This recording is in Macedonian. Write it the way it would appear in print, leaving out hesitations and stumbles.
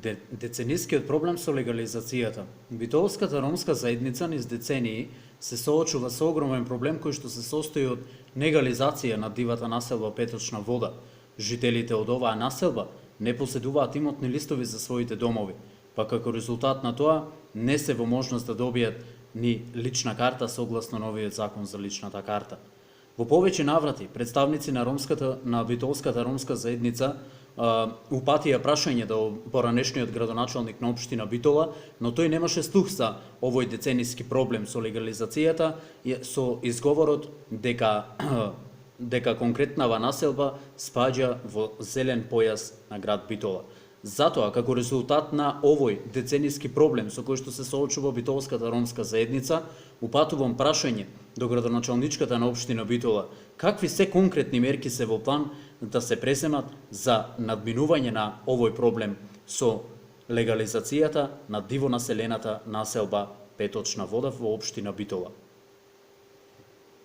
Деценискиот проблем со легализацијата. Битолската ромска заедница низ децении се соочува со огромен проблем кој што се состои од негализација на дивата населба Петочна вода. Жителите од оваа населба не поседуваат имотни листови за своите домови, па како резултат на тоа не се во можност да добијат ни лична карта согласно новиот закон за личната карта. Во повеќе наврати, представници на Битолската ромска заедница упатија прашање до поранешниот градоначалник на општина Битола, но тој немаше слух за овој децениски проблем со легализацијата со изговорот дека конкретнава населба спаѓа во зелен појас на град Битола. Затоа, како резултат на овој децениски проблем со кој што се соочува Битолската ромска заедница, упатувам прашање до градоначалничката на општина Битола, какви се конкретни мерки се во план да се преземат за надминување на овој проблем со легализацијата на диво населената населба Петочна вода во општина Битола.